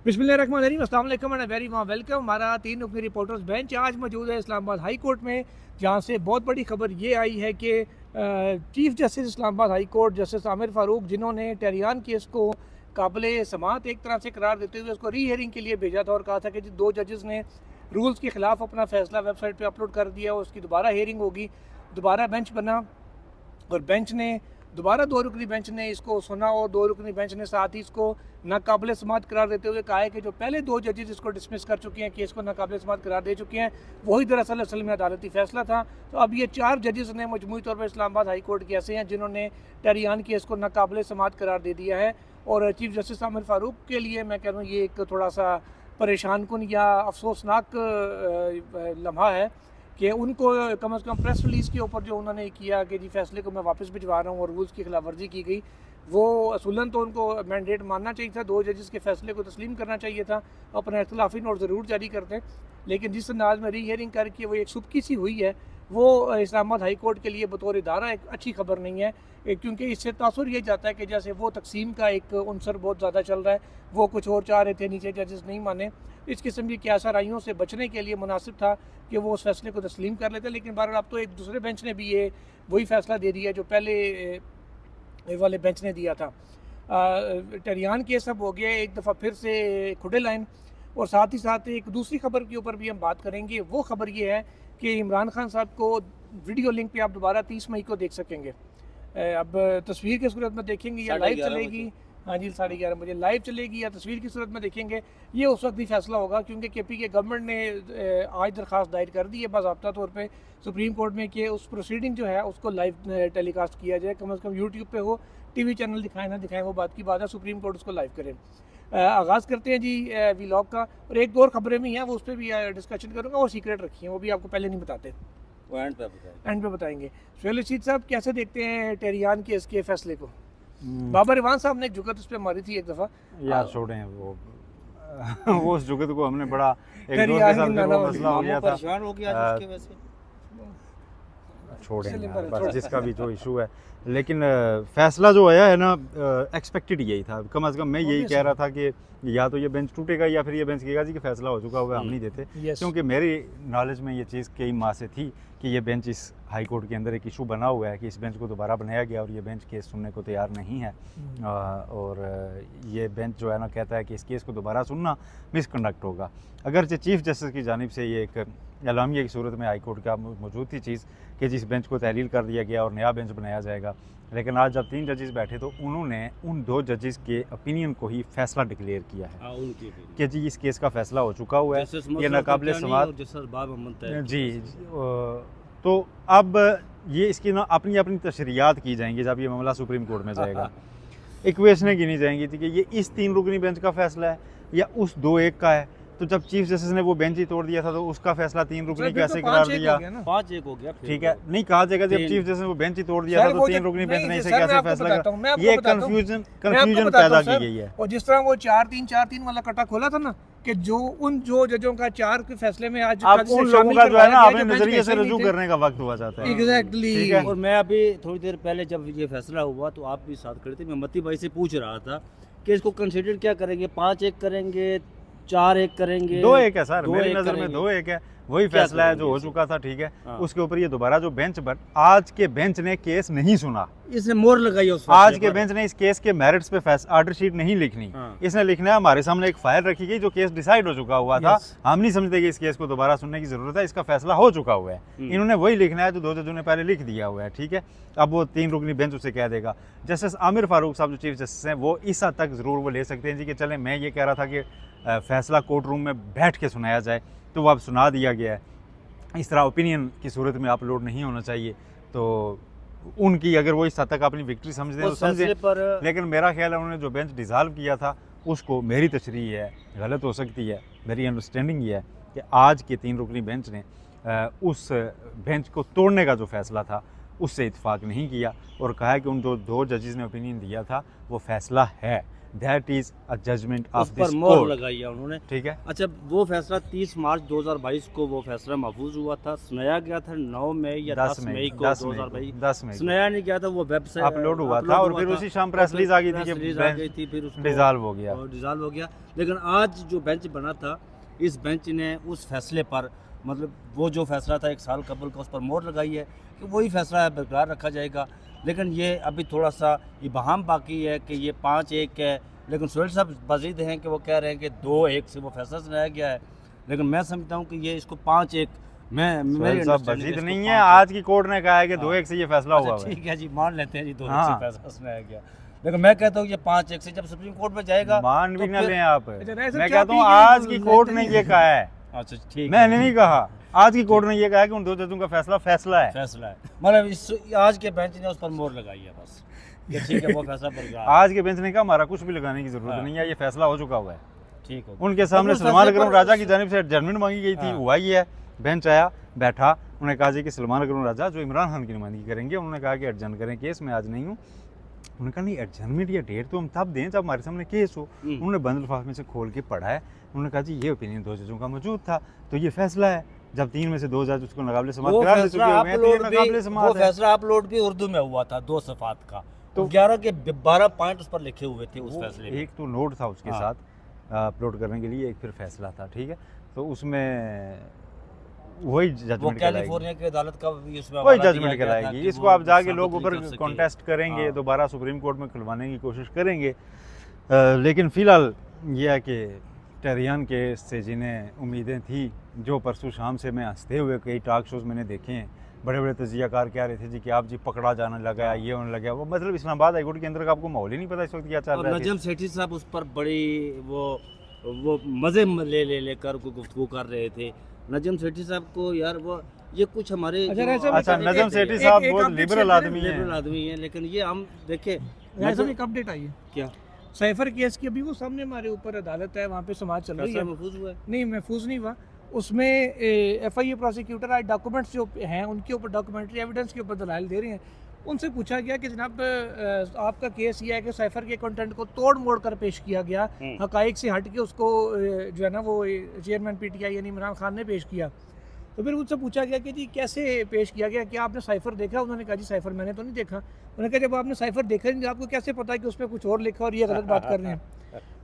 बिस्मिल्लाहिर्रहमानिर्रहीम, अस्सलाम वालेकुम एंड वेरी वार्म वेलकम। हमारा 3 रुकनी रिपोर्टर्स बेंच आज मौजूद है इस्लामाबाद हाई कोर्ट में, जहाँ से बहुत बड़ी खबर ये आई है कि chief justice Islamabad high court justice Aamir Farooq, जिन्होंने टेरियान केस को काबिल समात एक तरह से करार देते हुए उसको री हियरिंग के लिए भेजा था और कहा था कि जी 2 जजेस ने रूल्स के ख़िलाफ़ अपना फ़ैसला वेबसाइट पर अपलोड कर दिया और उसकी दोबारा हियरिंग होगी। दोबारा बेंच बना और बेंच ने दोबारा 2 रुकनी बेंच ने इसको सुना और 2 रुकनी बेंच ने साथ ही इसको नाकाबिल समात करार देते हुए कहा है कि जो पहले 2 जजेस इसको डिसमिस कर चुके हैं, केस को नाकाबिल समात करार दे चुके हैं, वही दरअसल असल में अदालती फैसला था। तो अब ये 4 जजेस ने मजमूई तौर पर इस्लामाबाद हाई कोर्ट के ऐसे हैं जिन्होंने टेरियान केस को नाकाबिल समात करार दे दिया है। और चीफ जस्टिस आमिर फ़ारूक के लिए मैं कह रहा हूँ ये एक थोड़ा सा परेशान कुन या अफसोसनाक लम्हा है कि उनको कम से कम प्रेस रिलीज़ के ऊपर जो उन्होंने किया कि जी फैसले को मैं वापस भिजवा रहा हूँ और रूल्स की खिलाफ वर्जी की गई, वो असूलन तो उनको मैंडेट मानना चाहिए था, 2 जजेस के फैसले को तस्लीम करना चाहिए था, अपना इख्तलाफी नोट ज़रूर जारी करते। लेकिन जिस अंदाज में री हियरिंग करके वो एक सुबकी सी हुई है, वो इस्लामाबाद हाई कोर्ट के लिए बतौर इदारा एक अच्छी खबर नहीं है, क्योंकि इससे तासुर ये जाता है कि जैसे वो तकसीम का एक उनसर बहुत ज़्यादा चल रहा है, वो कुछ और चाह रहे थे, नीचे जजेस नहीं माने। इस किस्म की क्यासाराइयों से बचने के लिए मुनासिब था कि वो उस फैसले को तस्लीम कर लेते, लेकिन बहरहाल अब तो एक दूसरे बेंच ने भी ये वही फैसला दे दिया जो पहले वाले बेंच ने दिया था। टेरियान केस अब हो गया एक दफ़ा फिर से खुडे लाइन। और साथ ही साथ एक दूसरी खबर के ऊपर भी हम बात करेंगे। वो खबर ये है कि इमरान खान साहब को वीडियो लिंक पे आप दोबारा 30 मई को देख सकेंगे। अब तस्वीर की सूरत में देखेंगे या लाइव चलेगी, हाँ जी 11:30 बजे लाइव चलेगी या तस्वीर की सूरत में देखेंगे, ये उस वक्त ही फैसला होगा, क्योंकि KPK गवर्नमेंट ने आज दरख्वास्त दायर कर दी है बाज़ाब्ता तौर पे सुप्रीम कोर्ट में कि उस प्रोसीडिंग जो है उसको लाइव टेलीकास्ट किया जाए, कम से कम यूट्यूब पे हो, TV चैनल दिखाएं ना दिखाएं वो बात की बात है, सुप्रीम कोर्ट उसको लाइव करें। आगाज़ करते हैं जी व्लॉग का। और एक दो और खबरें भी हैं, वो उस पर भी डिस्कशन करूँगा, वो सीक्रेट रखी हैं, वो भी आपको पहले नहीं बताते, वो एंड पे बताएंगे। सुहेल रशीद साहब कैसे देखते हैं टेरियान केस के फैसले को? बाबर इवान साहब ने एक जुगत उस पर मारी थी एक दफ़ा यार, छोड़ें वो वो उस जुगत को हमने बड़ा एक दो के साथ वो मसला हो गया था, परेशान हो गया जिसके वजह से छोड़ें यार, बस जिसका भी जो इशू है। लेकिन फैसला जो आया है ना, एक्सपेक्टेड यही था, कम से कम मैं यही कह रहा था कि या तो ये बेंच टूटेगा या फिर ये बेंच कहेगा जी कि फैसला हो चुका होगा, हम नहीं देते। क्योंकि मेरी नॉलेज में ये चीज़ कई माह से थी कि ये बेंच इस हाई कोर्ट के अंदर एक इशू बना हुआ है कि इस बेंच को दोबारा बनाया गया और ये बेंच केस सुनने को तैयार नहीं है। और ये बेंच जो है ना कहता है कि इस केस को दोबारा सुनना मिसकंडक्ट होगा। अगरचे चीफ जस्टिस की जानिब से ये एक एलामिया की सूरत में हाई कोर्ट का मौजूद थी चीज़ कि जिस बेंच को तहलील कर दिया गया और नया बेंच बनाया जाएगा, लेकिन आज जब 3 जजेस बैठे तो उन्होंने उन 2 जजेस के ओपिनियन को ही फैसला डिक्लेयर किया है कि जी इस केस का फैसला हो चुका हुआ है, ये नाकाबिल समात जी। तो अब ये इसकी ना अपनी अपनी तशरीयात की जाएंगी जब ये मामला सुप्रीम कोर्ट में जाएगा। इक्वेशनें गिनी जाएंगी थी कि ये इस 3 रुकनी बेंच का फैसला है या उस 2-1 का है। तो जब चीफ जस्टिस ने वो बेंच ही तोड़ दिया था तो उसका फैसला 3 रुकनी कैसे करार दिया? 5-1 हो गया, ठीक है, नहीं कहा जाएगा जब चीफ जस्टिस ने वो बेंच ही तोड़ दिया था तो 3 रुकनी बेंच ने इसे कैसे फैसला किया? ये कंफ्यूजन पैदा की गई है। और जिस तरह वो 4-3 वाला कटा खोला था ना कि जो जजों का 4 के फैसले में आज आप उन लोगों का जो है ना अपने नजरिए से रजू करने का वक्त हुआ चाहता है। एग्जैक्टली। और मैं अभी थोड़ी देर पहले जब ये फैसला हुआ तो आप भी साथ खड़े थे, मैं मती भाई से पूछ रहा था कि इसको कंसिडर क्या करेंगे, 5-1 करेंगे, 4-1 करेंगे, 2-1 है सर, मेरी नज़र में 2-1 है, वही फैसला है जो हो चुका था, ठीक है। उसके ऊपर ये दोबारा जो बेंच आज के बेंच ने केस नहीं सुना, इसने मोहर लगाई उस आज के बेंच ने इस केस के मेरिट्स पे ऑर्डर शीट नहीं लिखनी, इसने लिखना है हमारे सामने एक फाइल रखी गई जो केस डिसाइड हो चुका हुआ था, हम नहीं समझते कि इस केस को दोबारा सुनने की जरूरत है, इसका फैसला हो चुका हुआ है। इन्होंने वही लिखना है जो 2 जजों ने पहले लिख दिया हुआ है, ठीक है। अब वो 3 रुकनी बेंच उसे कह देगा। जस्टिस आमिर फारूक साहब जो चीफ जस्टिस हैं वो इस हद तक ज़रूर वो ले सकते हैं जी कि चलें, मैं ये कह रहा था कि फैसला कोर्ट रूम में बैठ के सुनाया जाए, तो वो अब सुना दिया गया है। इस तरह ओपिनियन की सूरत में अपलोड नहीं होना चाहिए। तो उनकी अगर वो इस हद तक अपनी विक्ट्री समझ दें तो समझें, लेकिन मेरा ख्याल है उन्होंने जो बेंच डिज़ाल्व किया था उसको, मेरी तशरीह है, गलत हो सकती है, मेरी अंडरस्टैंडिंग ये है कि आज के 3 रुकनी बेंच ने उस बेंच को तोड़ने का जो फैसला था उससे इत्फाक नहीं किया और कहा कि उन जो 2 जजेस ने ओपिनियन दिया था वो फैसला है। दैट इज अ जजमेंट उस ऑफ पर दिस मोहर कोर्ट। लगाई है उन्होंने। ठीक है, अच्छा, वो फैसला 30 मार्च 2022 को वो फैसला महफूज हुआ था, सुनाया गया था 9 मई या 10 मई को 2022। 10 मई सुनाया नहीं गया था, वो वेबसाइट अपलोड हुआ था और फिर उसी शाम प्रेस रिलीज आ गई थी कि फिर उसको डिसॉल्व हो गया। डिसॉल्व हो गया। लेकिन आज जो बेंच बना था, इस बेंच ने उस फैसले पर, मतलब वो जो फैसला था 1 साल कबल का, उस पर मोहर लगाई है कि वही फैसला बरकरार रखा जाएगा। लेकिन ये अभी थोड़ा सा इबाहम बाकी है कि ये 5-1 है, लेकिन सोहेल साहब मजीद हैं कि वो कह रहे हैं कि 2-1 से वो फैसला सुनाया गया है। लेकिन मैं समझता हूँ कि ये इसको 5-1, मेरी सब मजीद नहीं है, आज की कोर्ट ने कहा है कि 2-1 से ये फैसला हुआ है। ठीक है जी, मान लेते हैं जी 2-1 हाँ। से फैसला सुनाया गया। लेकिन मैं कहता हूँ ये 5-1 से जब सुप्रीम कोर्ट में जाएगा, मान भी तो ना फिर- लें आप, ऐसा मैं क्या कहता हूँ पी के आज की लेते कोर्ट ने नहीं ये कहा है, अच्छा ठीक मैंने नहीं कहा, आज की कोर्ट ने ये कहा है कि उन 2 जजों का फैसला है। फैसला है, मतलब इस आज के बेंच ने उस पर मोहर लगाई है बस कि ठीक है वो फैसला बरकरार है। आज के बेंच ने कहा हमारा कुछ भी लगाने की जरूरत हाँ। नहीं है, ये फैसला हो चुका हुआ है। ठीक हो उनके सामने उस सलमान फैसले अकरम पर- राजा की जानिब से एडजर्नमेंट मांगी गई थी, हाँ। हुआ ही है। बेंच आया, बैठा, उन्होंने कहा जी कि सलमान अकरम राजा जो इमरान खान की नुमाइंदगी करेंगे, उन्होंने कहा कि एडजर्न करें केस, मैं आज नहीं हूँ। उन्होंने कहा नहीं, एडजर्नमेंट या डेट तो हम तब दें जब हमारे सामने केस हो। उन्होंने बंद लिफाफे में से खोल के पढ़ा है, उन्होंने कहा जी ये ओपिनियन 2 जजों का मौजूद था, तो ये फैसला है। जब 3 में से 2 जज उसको नाकाबिल समाअत वो करार दे फैसला चुके हुए हैं, तो ये नाकाबिल समाअत है। फैसला अपलोड भी उर्दू में हुआ था 2 सफ़ात का, तो तो 11 के 12 पॉइंट उस पर लिखे हुए थे उस वो फैसले में। एक तो नोट था उसके हाँ। साथ अपलोड करने के लिए, एक फिर फैसला था। ठीक है, तो उसमें वही वो जजमेंट कैलिफोर्निया की अदालत का भी उसमें वही हवाला दिया जजमेंट गया था कराएगी। कि इसको वो आप जाके साबित लोग नहीं ऊपर कर सके। कॉन्टेस्ट करेंगे, हाँ। दोबारा सुप्रीम कोर्ट में खुलवाने की कोशिश करेंगे। लेकिन फ़िलहाल ये है कि टेरियान केस से जिन्हें उम्मीदें थी, जो परसों शाम से मैं हंसते हुए कई टॉक शोज़ मैंने देखे हैं, बड़े बड़े तजियाकार कह रहे थे जी कि आप जी पकड़ा जाने लगा, ये होने लगा, वो मतलब इस्लामाबाद हाई कोर्ट के अंदर का आपको माहौल ही नहीं पता इस वक्त क्या चल और रहा है। नजम सेठी साहब उस पर बड़ी वो मज़े लेकर गुफ्तगू कर रहे थे। नजम सेठी साहब को यार वो ये कुछ हमारे अच्छा, जो- ऐसा अच्छा, एक- नजम एक- सेठी एक- साहब एक बहुत update लिबरल शेयर आदमी लिबरल हैं। आदमी है, लेकिन ये हम देखे ऐसा एक अपडेट आई है क्या साइफर केस की, अभी वो सामने हमारे ऊपर अदालत है, वहाँ पे समाज चल रही फैसला है। महफूज हुआ है। नहीं, महफूज नहीं हुआ। उसमें FIA प्रोसिक्यूटर आज डॉक्यूमेंट्स जो हैं उनके ऊपर, डॉक्यूमेंट्री एविडेंस के ऊपर दलाइल दे रहे हैं। उनसे पूछा गया कि जनाब आपका केस ये है कि साइफर के कंटेंट को तोड़ मोड़ कर पेश किया गया, हकाइक से हट के उसको जो है ना वो चेयरमैन PTI यानी इमरान खान ने पेश किया। तो फिर उनसे पूछा गया कि जी कैसे पेश किया गया, क्या आपने साइफर देखा? उन्होंने कहा जी साइफर मैंने तो नहीं देखा। उन्होंने कहा जब आपने साइफर देखा नहीं, आपको कैसे पता कि उस पर कुछ और लिखा और ये गलत बात कर रहे हैं?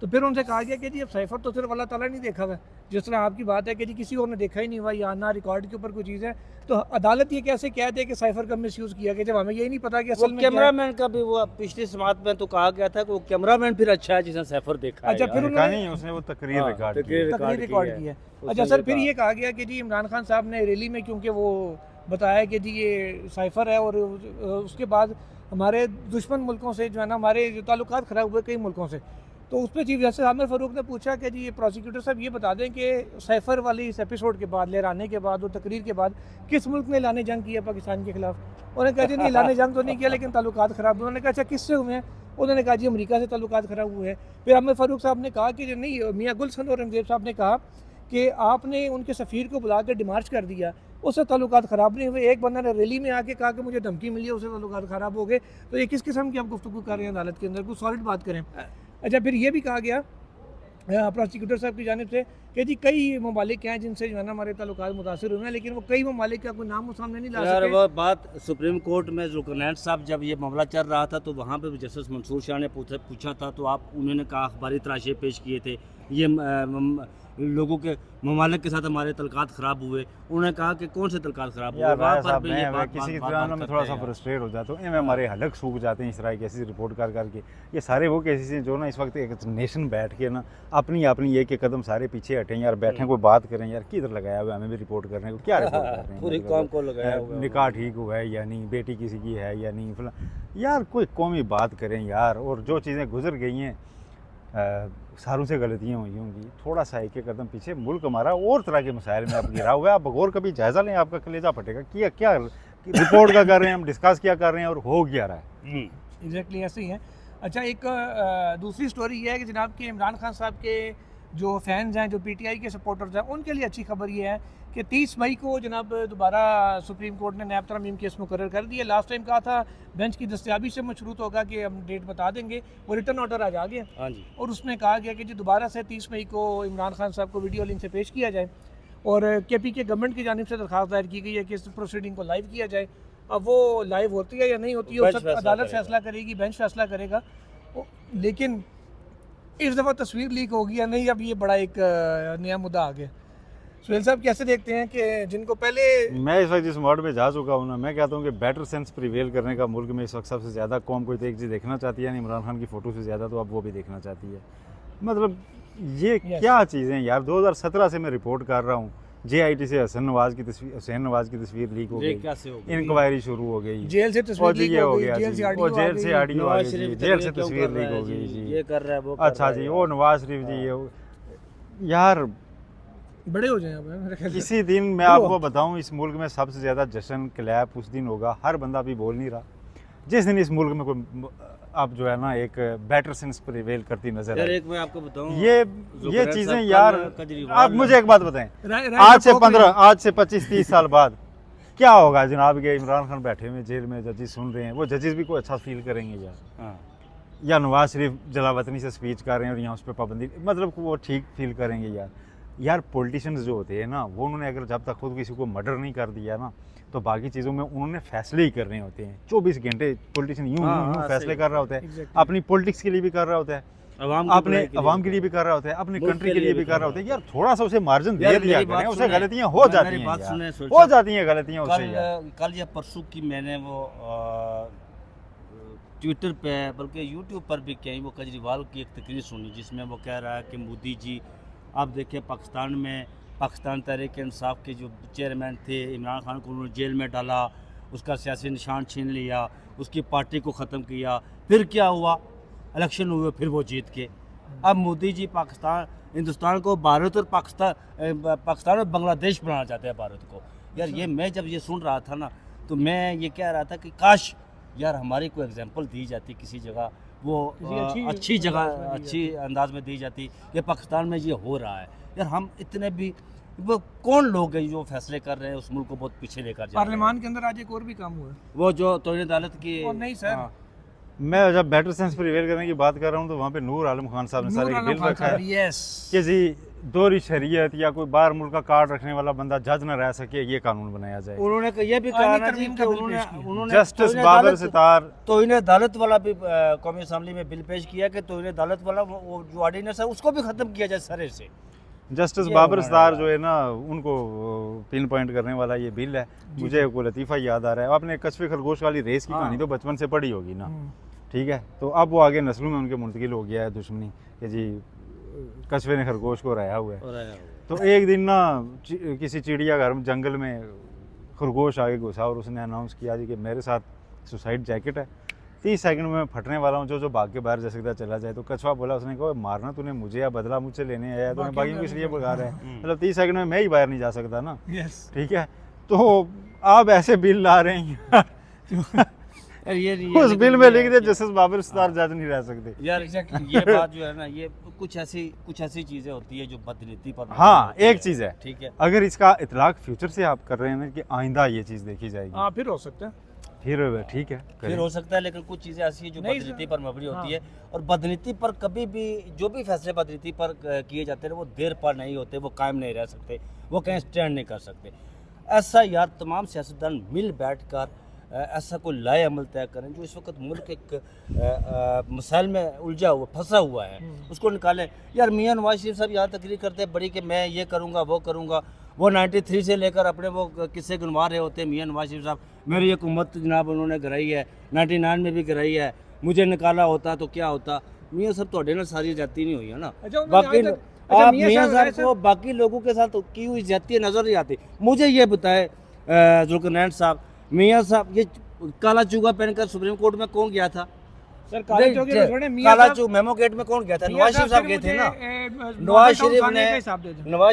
तो फिर उनसे कहा गया कि जी अब साइफर तो सिर्फ अल्लाह ताला नहीं देखा हुआ है, जिस तरह आपकी बात है कि जी किसी और ने देखा ही नहीं हुआ या ना रिकॉर्ड के ऊपर कोई चीज़ है, तो अदालत ये कैसे कह दे कि साइफर का मिसयूज़ किया गया जब हमें यही नहीं पता कि वो असल में क्या है? कैमरामैन का भी वो पिछली समात में तो कहा गया था कि वो कैमरामैन फिर अच्छा है जिसने सैफर देखा है अच्छा, यार। फिर देखा उन्होंने- नहीं, उसने वो तकरीर हाँ, रिकॉर्ड की तकरीर है। तकरीर रिकॉर्ड की है। अच्छा उसने सर, फिर कहा। ये कहा गया कि जी इमरान खान साहब ने रैली में, क्योंकि वो बताया कि जी ये साइफर है और उसके बाद हमारे दुश्मन मुल्कों से जो है ना हमारे जो ताल्लुकात ख़राब हुए कई मुल्कों से, तो उस पर चीफ जस्टिस आमिर फ़ारूक ने पूछा कि जी ये प्रोसिक्यूटर साहब ये बता दें कि साइफर वाली इस एपिसोड के बाद, लहराने के बाद और तकरीर के बाद किस मुल्क ने ऐलान जंग किया पाकिस्तान के खिलाफ? उन्होंने कहा जी नहीं, ऐलान जंग तो नहीं किया, लेकिन ताल्लुकात ख़राब हुए। उन्होंने कहा अच्छा किससे हुए हैं? उन्होंने कहा जी अमेरिका से ताल्लुकात ख़राब हुए हैं। फिर आमिर फ़ारूक साहब ने कहा कि जो नहीं, मियाँ गुलशन और रंगजेब साहब ने कहा कि आपने उनके सफ़ीर को बुला कर डिमार्च कर दिया, उससे ताल्लुकात ख़राब नहीं हुए। एक बंदा ने रैली में आके कहा कि मुझे धमकी मिली है, उससे ताल्लुकात ख़राब हो गए। तो ये किस किस्म की आप गुफ्तगू कर रहे हैं अदालत के अंदर? कुछ सॉलिड बात करें। अच्छा, फिर ये भी कहा गया प्रोसिक्यूटर साहब की जानिब से कि जी कई ममालिक हैं जिनसे जो है ना हमारे ताल्लुकात मुतासिर हुए हैं, लेकिन वो कई ममालिक का कोई नाम वो सामने नहीं ला यार सके। वो बात सुप्रीम कोर्ट में जुल्करनैन साहब जब ये मामला चल रहा था तो वहाँ पे भी जस्टिस मंसूर शाह ने पूछा था, तो आप उन्होंने कहा अखबारी तराशे पेश किए थे, ये लोगों के ममालिक के साथ हमारे तलकात ख़राब हुए। उन्होंने कहा कि कौन से तलकात ख़राब हुए? यार वहाँ भाई पर साहब, भी ये मैं बात किसी की बात तरह में करते थोड़ा सा हैं यार। फ्रस्ट्रेट हो जाता हूँ, इनमें हमारे हलक सूख जाते हैं इस तरह केसेस रिपोर्ट कर करके। ये सारे वो केसेस हैं जो ना इस वक्त एक नेशन बैठ के ना अपनी अपनी एक एक कदम सारे पीछे हटें यार, बैठें कोई बात करें यार, किधर लगाया हुआ है हमें भी रिपोर्ट करने को, क्या रिपोर्ट कर रहे हैं? पूरी मतलब, कौम को लगाया हुआ है। निकाह ठीक हुआ है या नहीं, बेटी किसी की है या नहीं, फिलहाल यार कोई कौमी बात करें यार। और जो चीज़ें गुजर गई हैं, सारों से गलतियाँ हुई होंगी, थोड़ा सा एक एक कदम पीछे, मुल्क हमारा और तरह के मसाइल में अब गिरा हुआ है। आप और कभी जायज़ा लें, आपका कलेजा फटेगा। क्या क्या रिपोर्ट का कर रहे हैं हम, डिस्कस क्या कर रहे हैं और हो क्या रहा है। एग्जैक्टली ऐसे ही है। अच्छा, एक दूसरी स्टोरी ये है कि जनाब कि इमरान खान साहब के जो फैंस हैं, जो पीटीआई के सपोर्टर्स हैं, उनके लिए अच्छी खबर ये है कि 30 मई को जनाब दोबारा सुप्रीम कोर्ट ने नैब तरमीम केस मुकर्रर कर दिया। लास्ट टाइम कहा था बेंच की दस्तयाबी से मशरूत होगा कि हम डेट बता देंगे, वो रिटर्न ऑर्डर आज आ गया। हाँ जी। और उसमें कहा गया कि जी दोबारा से 30 मई को इमरान खान साहब को वीडियो लिंक से पेश किया जाए और केपी के गवर्नमेंट की जानिब से दरख्वास्त दायर की गई है कि इस प्रोसीडिंग को लाइव किया जाए। अब वो लाइव होती है या नहीं होती है, उस अदालत फैसला करेगी, बेंच फैसला करेगा। लेकिन इस दफ़ा तस्वीर लीक होगी या नहीं, अब ये बड़ा एक नया मुद्दा आ गया। सुहेल साहब कैसे देखते हैं कि जिनको पहले, मैं इस वक्त जिस मोड में जा चुका हूँ ना, मैं कहता हूँ कि बेटर सेंस प्रिवेल करने का मुल्क में इस वक्त सबसे ज़्यादा कौम कोई तो एक चीज़ देखना चाहती है, इमरान खान की फ़ोटो से ज़्यादा तो अब वो भी देखना चाहती है। मतलब ये क्या चीज़ें यार, 2017 से मैं रिपोर्ट कर रहा हूँ, JIT से हुसैन नवाज की तस्वीर लीक हो गई, इंक्वायरी शुरू हो गई, जेल से तस्वीर लीक हो गई, जेल से ऑडियो आ गई, जेल से तस्वीर लीक हो गई जी, ये कर रहा है वो अच्छा जी, वो नवाज शरीफ जी ये यार बड़े हो जाए अब। इसी दिन मैं आपको बताऊं, इस मुल्क में सबसे ज़्यादा जश्न क्लैप उस दिन होगा, हर बंदा भी बोल नहीं रहा जिस दिन इस मुल्क में कोई अब जो है ना एक बेटर सेंस प्रिवेल करती नजर यार। आई। एक मैं आपको बताऊं, ये चीज़ें यार, आप मुझे एक बात बताएं, आज से 25-30 साल बाद क्या होगा जनाब के इमरान खान बैठे हुए जेल में, जजेस सुन रहे हैं, वो जजेस भी कोई अच्छा फील करेंगे यार? या नवाज शरीफ जलावतनी से स्पीच कर रहे हैं और यहाँ उस पर पाबंदी, मतलब वो ठीक फील करेंगे यार? पॉलिटिशियंस जो होते हैं ना, वो उन्होंने अगर जब तक खुद किसी को मर्डर नहीं कर दिया ना, तो बाकी चीज़ों में उन्होंने फैसले ही करने होते हैं। 24 घंटे पॉलिटिशियन यूं फैसले कर रहा होता है, अपनी पॉलिटिक्स के लिए भी कर रहा होता है, अपने अवाम के लिए भी कर रहा होता है, अपनी कंट्री के लिए भी कर रहा होता है। यार थोड़ा सा उसे मार्जिन दे दिया करें, उसे गलतियां हो जाती हैं गलतियां उससे। कल या परसों की मैंने वो ट्विटर पे बल्कि यूट्यूब पर भी कहीं वो केजरीवाल की एक तकरीर सुनी, जिसमें वो कह रहा है कि मोदी जी आप देखिए पाकिस्तान में पाकिस्तान तहरीक इंसाफ के जो चेयरमैन थे, इमरान खान को उन्होंने जेल में डाला, उसका सियासी निशान छीन लिया, उसकी पार्टी को ख़त्म किया, फिर क्या हुआ, इलेक्शन हुए, फिर वो जीत के। अब मोदी जी हिंदुस्तान को भारत और पाकिस्तान और बांग्लादेश बनाना चाहते हैं भारत को। यार ये मैं जब ये सुन रहा था ना, तो मैं ये कह रहा था कि काश यार हमारी कोई एग्जांपल दी जाती किसी जगह, वो अच्छी जगह अच्छी अंदाज में दी जाती कि पाकिस्तान में ये हो रहा है। यार हम इतने भी, वो कौन लोग हैं जो फैसले कर रहे हैं उस मुल्क को बहुत पीछे लेकर जा रहे हैं। पार्लियामान के अंदर आज एक और भी काम हुआ, वो जो तौहीन अदालत की। नहीं सर, मैं जब बेटर सेंस प्रिवेल करने की बात कर रहा हूँ, तो वहाँ पे नूर आलम खान साहब ने सारे बिल रखा है कि जी दोहरी शरीयत या कोई बाहर मुल्क का कार्ड रखने वाला बंदा जज न रह सके, ये कानून बनाया जाए। उन्होंने ये भी कहा ना जी कि उन्होंने जस्टिस बाबर सितार तौहीन अदालत वाला भी कौमी असम्बली में बिल पेश किया कि तौहीन अदालत वाला वो जो ऑर्डिनेंस है उसको भी ख़त्म किया जाए सरे से। जस्टिस बाबर सितार जो है ना, उनको पिन पॉइंट करने वाला ये बिल है। मुझे को लतीफ़ा याद आ रहा है, आपने कछुए खरगोश वाली रेस की कहानी तो बचपन से पढ़ी होगी ना, ठीक है? तो अब वो आगे नस्लों में उनके मुंतकिल हो गया है दुश्मनी कि जी कछुए ने खरगोश को रहा हुआ है। तो एक दिन ना किसी चिड़ियाघर में जंगल में खरगोश आगे घुसा और उसने अनाउंस किया जी कि मेरे साथ सुसाइड जैकेट है, 30 सेकंड में फटने वाला हूँ, जो भाग के बाहर जा सकता चला जाए। तो कछुआ बोला, उसने कहा मारना तूने मुझे या बदला मुझसे लेने आया, तो मैं बाकियों को इसलिए भगा रहा है, मतलब 30 सेकंड में मैं ही बाहर नहीं जा सकता ना, ठीक है? तो आप ऐसे बिल ला रहे हैं उस बिल में लिख दे जस्टिस बाबर सितार जज नहीं रह सकते यार। ये बात जो है ना, ये कुछ ऐसी चीज़ें होती है जो बदनीति पर। हाँ, एक चीज़ है, ठीक है, अगर इसका इतलाक फ्यूचर से आप कर रहे हैं ना कि आइंदा ये चीज़ देखी जाएगी, हाँ फिर हो सकता है, फिर ठीक है, फिर हो सकता है। लेकिन कुछ चीज़ें ऐसी है जो बदनीति पर मबनी होती है, और बदनीति पर कभी भी जो भी फैसले बदनीति पर किए जाते हैं वो देर पर नहीं होते, वो कायम नहीं रह सकते, वो कहीं स्टैंड नहीं कर सकते। ऐसा यार तमाम सियासतदान मिल बैठ कर ऐसा कोई लाए अमल तय करें जो इस वक्त मुल्क एक मसाइल में उलझा हुआ फंसा हुआ है, उसको निकालें। यार मियाँ नवाज शरीफ साहब यहाँ तकरीर करते हैं बड़ी कि मैं ये करूँगा वो करूँगा, वो 93 से लेकर अपने वो किस्से गिनवा रहे होते हैं मियाँ नवाज शरीफ साहब। मेरी हुकूमत जनाब उन्होंने गिराई है, 99 में भी गिराई है, मुझे निकाला होता तो क्या होता। मियाँ साहब थोड़े ना सारी जाती नहीं हुई है ना, बाकी आप मियाँ साहब को बाकी लोगों के साथ की हुई जाती नज़र नहीं आती। मुझे ये बताए जुल्करनैन साहब, मियाँ साहब ये काला चूगा पहनकर सुप्रीम कोर्ट में कौन गया था? सर काला चूग मेमो गेट में कौन गया था? नवाज शरीफ साहब गए थे ना। नवाज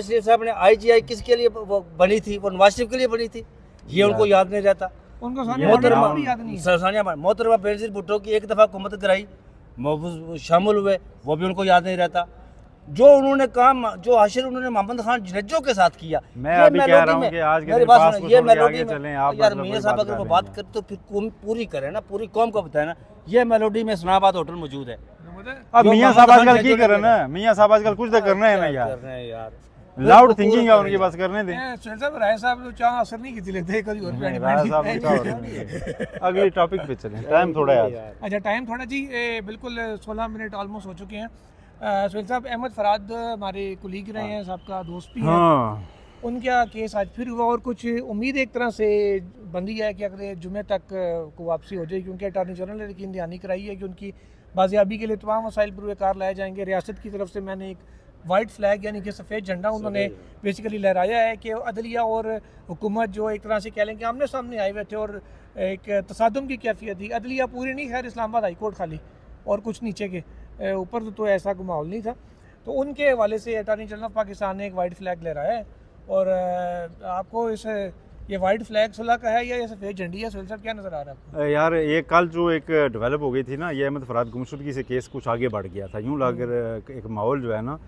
शरीफ साहब ने IGI किसके लिए वो बनी थी? वो नवाज शरीफ के लिए बनी थी, ये उनको याद नहीं रहता। मोहतरमा बेनज़ीर भुट्टो की एक दफ़ा हुकूमत कराई, महफूज शामिल हुए, वो भी उनको याद नहीं रहता। जो उन्होंने काम जो हाशिर उन्होंने मोहम्मद खान जनज्जो के साथ किया, मैं ये अभी कह मेलोडी रहा हूँ में- कि आज के मेरी दिन बात पास सुनो, को ये छोड़ के मेलोडी आगे में चलें, आप यार मतलब मियां कोई साहब बात अगर वो कर बात रहे हैं। कर तो फिर पूरी करें ना, पूरी कौम को बताए ना। ये मेलोडी में इस्लामाबाद होटल मौजूद है। अब जो मियाँ मोहम्मद साहब खान आजकल की जनज्जो ने कर रहे हैं ना, मियाँ साहब आजकल कुछ तो करना है ना क्या यार, कर रहे हैं यार, लाउड बिल्कुल थिंकिंग है पूरा उनकी, बस करने दें। सुहेल साहब राय साहब जो चाह असर नहीं की लगता है कभी और पे राय साहब ने क्या हो रहा है। अगले टॉपिक पे चलें, टाइम थोड़ा है आज। अच्छा टाइम थोड़ा जी, बिल्कुल 16 मिनट ऑलमोस्ट हो चुके हैं। सुहेल साहब, अहमद फराद हमारे कुलीग रहे हैं, सबका दोस्त भी हैं। हाँ उनका केस आज फिर हुआ और कुछ उम्मीद एक तरह से बंदी है कि अगले जुमे तक को वापसी हो जाएगी, क्योंकि अटॉर्नी जनरल ने यकीन दहानी कराई है कि उनकी बाजियाबी के लिए तमाम वसाइल पर कार लाए जाएंगे। रियासत की तरफ से मैंने एक वाइट फ्लैग यानी कि सफ़ेद झंडा उन्होंने बेसिकली लहराया है कि अदलिया और हुकूमत जो एक तरह से कह लें कि आमने सामने आए हुए थे और एक तसादुम की कैफियत थी। अदलिया पूरी नहीं, खैर इस्लामाबाद हाई कोर्ट खाली और कुछ नीचे के ऊपर तो ऐसा कोई माहौल नहीं था। तो उनके हवाले से अटॉर्नी जनरल ऑफ पाकिस्तान ने एक वाइट फ्लैग लहराया है। और आपको इस ये वाइट फ्लैग सुलह का है या ये सफ़ेद झंडी है? सुहेल साहब क्या नज़र आ रहा है आपको? यार ये कल जो एक डेवलप हो गई थी ना, ये अहमद फराद गुमशुदगी से केस कुछ आगे बढ़ गया था। यूँ लग एक माहौल जो है ना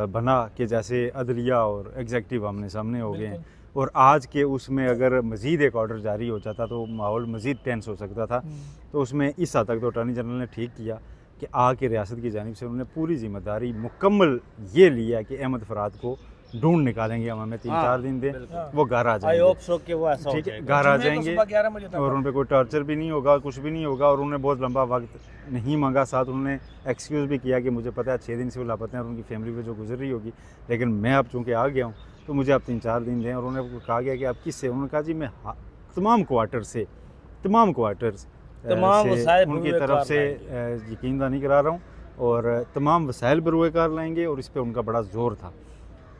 बना कि जैसे अदलिया और एग्जेक्टिव आमने सामने हो गए हैं, और आज के उसमें अगर मज़ीद एक ऑर्डर जारी हो जाता तो माहौल मज़ीद टेंस हो सकता था। तो उसमें इस हद तक तो अटॉर्नी जनरल ने ठीक किया कि आके रियासत की जानिब से उन्होंने पूरी ज़िम्मेदारी मुकम्मल ये लिया कि अहमद फराद को ढूंढ निकालेंगे, हम हमें 3-4 दिन दें, वो घर आ आई जाएंगे। होप सो कि वो ऐसा हो ठीक है, जाएगा। घर आ जुमे को जाएंगे सुबह 11 बजे तक। और उन पर कोई टॉर्चर भी नहीं होगा, कुछ भी नहीं होगा। और उन्होंने बहुत लंबा वक्त नहीं मांगा, साथ उन्होंने एक्सक्यूज़ भी किया कि मुझे पता है 6 दिन से वो लापता हैं और उनकी फैमिली पे जो गुजर रही होगी, लेकिन मैं अब चूँकि आ गया हूँ तो मुझे आप 3-4 दिन दें। और उन्होंने कहा गया कि आप किससे? उन्होंने कहा जी मैं तमाम क्वार्टर से, तमाम क्वार्टर्स तमाम वसाइल उनकी बरूए तरफ कार से यकीन दहानी करा रहा हूँ, और तमाम वसाइल बरूए कार लाएंगे। और इस पर उनका बड़ा ज़ोर था,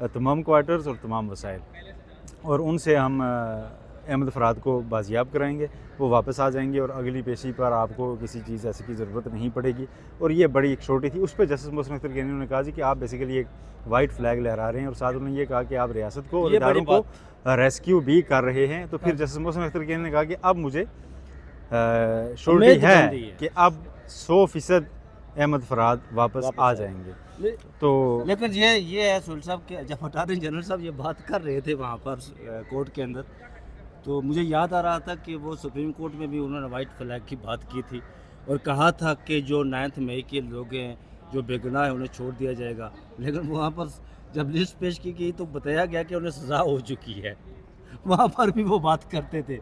तमाम क्वार्टर्स और तमाम वसाइल, और उनसे हम अहमद फराद को बाजियाब कराएंगे, वो वापस आ जाएंगे और अगली पेशी पर आपको किसी चीज़ ऐसी की ज़रूरत नहीं पड़ेगी। और ये बड़ी एक छोटी थी। उस पर जस्टिस मोहसिन अख्तर गैनी ने कहा जी कि आप बेसिकली एक वाइट फ्लैग लहरा रहे हैं, और साथ उन्होंने ये कहा कि आप रियासत को और इदारों को रेस्क्यू भी कर रहे हैं। तो फिर जस्टिस मोहसिन अख्तर गैनी ने कहा कि अब मुझे श्योरिटी है कि अब 100% अहमद फराद वापस आ जाएंगे। तो लेकिन ये है सुहेल साहब के जब अटॉर्नी जनरल साहब ये बात कर रहे थे वहाँ पर कोर्ट के अंदर, तो मुझे याद आ रहा था कि वो सुप्रीम कोर्ट में भी उन्होंने वाइट फ्लैग की बात की थी और कहा था कि जो 9 मई के लोग हैं जो बेगुनाह है उन्हें छोड़ दिया जाएगा। लेकिन वहाँ पर जब लिस्ट पेश की गई तो बताया गया कि उन्हें सज़ा हो चुकी है। वहाँ पर भी वो बात करते थे।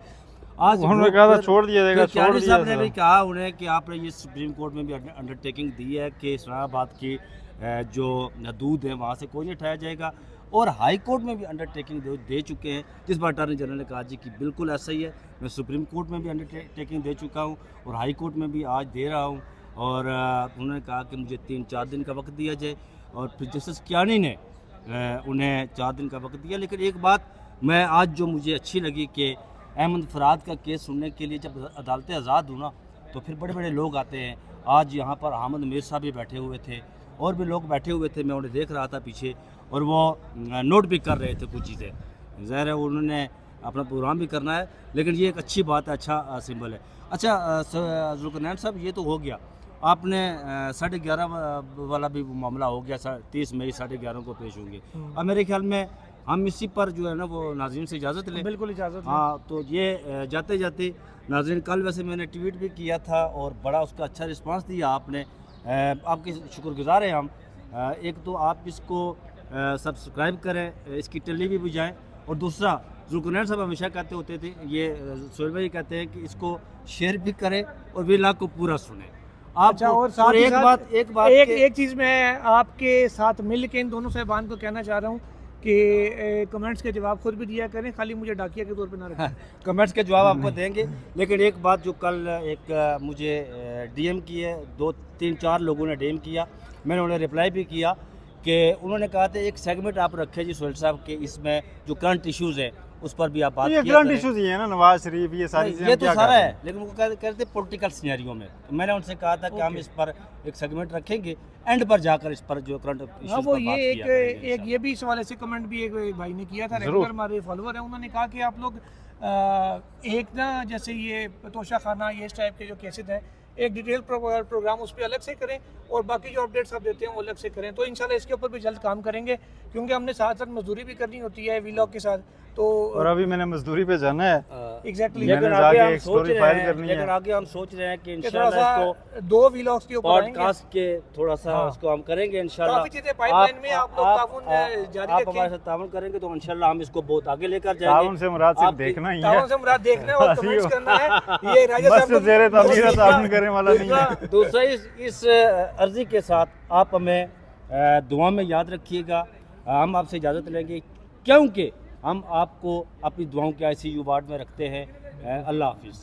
आज उन्होंने कहा था छोड़ दिया जाएगा, छोड़ दिया साहब ने भी कहा उन्हें कि आपने ये सुप्रीम कोर्ट में भी अंडरटेकिंग दी है कि इस्लामाबाद की जो हदूद है वहाँ से कोई नहीं उठाया जाएगा, और हाई कोर्ट में भी अंडरटेकिंग दे चुके हैं, जिस पर अटॉर्नी जनरल ने कहा जी कि बिल्कुल ऐसा ही है। मैं सुप्रीम कोर्ट में भी अंडरटेकिंग दे चुका हूँ और हाई कोर्ट में भी आज दे रहा हूँ। और उन्होंने कहा कि मुझे 3-4 दिन का वक्त दिया जाए, और फिर जस्टिस कियानी ने उन्हें 4 दिन का वक्त दिया। लेकिन एक बात मैं आज जो मुझे अच्छी लगी कि अहमद फराद का केस सुनने के लिए जब अदालतें आज़ाद हुई ना तो फिर बड़े बड़े लोग आते हैं। आज यहाँ पर अहमद मीर साहब भी बैठे हुए थे और भी लोग बैठे हुए थे, मैं उन्हें देख रहा था पीछे, और वो नोट भी कर रहे थे कुछ चीज़ें। ज़ाहिर है उन्होंने अपना प्रोग्राम भी करना है, लेकिन ये एक अच्छी बात है, अच्छा सिंबल है। अच्छा जुल्करनैन साहब, ये तो हो गया, आपने 11:30 वाला भी मामला हो गया, 30 मई 11:30 को पेश होंगे। अब मेरे ख्याल में हम इसी पर जो है ना वो नाज़रीन से इजाज़त लें। बिल्कुल इजाज़त। हाँ, तो ये जाते जाते नाज़रीन, कल वैसे मैंने ट्वीट भी किया था और बड़ा उसका अच्छा रिस्पांस दिया आपने, आपके शुक्रगुज़ार हैं हम। एक तो आप इसको सब्सक्राइब करें, इसकी टल्ली भी बजाएं, और दूसरा जुल्करनैन साहब हमेशा कहते होते थे, ये सोहेल भाई कहते हैं कि इसको शेयर भी करें और विला को पूरा सुने। आप अच्छा, और साथ ही साथ एक चीज़ मैं आपके साथ मिल के इन दोनों साहिबान को कहना चाह रहा हूँ कि कमेंट्स के जवाब खुद भी दिया करें, खाली मुझे डाकिया के तौर पे ना रखें। कमेंट्स के जवाब आपको देंगे। लेकिन एक बात जो कल एक मुझे डीएम की है, 2-3-4 लोगों ने डीएम किया, मैंने उन्हें रिप्लाई भी किया कि उन्होंने कहा था एक सेगमेंट आप रखें जी सोहेल साहब के, इसमें जो करंट इश्यूज़ है उस पर भी आप बात किया करंट इश्यूज ही है ना, नवाज शरीफ, ये सारी ये तो सारा है, लेकिन वो कहते थे पॉलिटिकल सिनेरियो में। तो मैंने उनसे कहा था कि हम इस पर एक सेगमेंट रखेंगे, एंड पर जाकर इस पर जो करंट इश्यूज वो ये एक ये भी इस वाले से कमेंट भी एक भाई ने किया था, रेगुलर हमारे फॉलोअर हैं, उन्होंने कहा कि आप लोग एक ना जैसे ये तोशा खाना, ये इस टाइप के जो केसेस हैं, एक डिटेल प्रोग्राम उस पर अलग से करें और बाकी जो अपडेट्स आप देते हैं वो अलग से करें। तो इंशाल्लाह इसके ऊपर भी जल्द काम करेंगे, क्योंकि हमने साथ साथ मजदूरी भी करनी होती है वीलॉग के साथ। तो और अभी मैंने मजदूरी पे जाना है, एग्जैक्टली मैंने लेकिन जाके आगे हम एक सोच स्टोरी रहे फाइल हैं, करनी है। लेकिन आगे हम सोच रहे हैं कि थोड़ा इंशाल्लाह सा इसको 2 वीलॉग्स के ऊपर आएंगे। पॉडकास्ट के थोड़ा सा हाँ। उसको हम करेंगे इंशाल्लाह। काफी चीजें पाइपलाइन में आप लोग ताउन जारी आप रखें। हमारे साथ ताउन करेंगे तो इंशाल्लाह हम इसको बहुत आगे लेकर ताउन जाएंगे। से मुराद सिर्फ आपकी- देखना ही है, ताउन से मुराद देखना है और कमेंट्स करना है। ये राजा बस साहब जेरे तामीर ताउन करने वाला नहीं है। दूसरा इस अर्जी के साथ आप हमें दुआ में याद रखिएगा। हम आपसे इजाज़त लेंगे, क्योंकि हम आपको अपनी दुआओं के ICU वार्ड में रखते हैं। अल्लाह हाफिज़।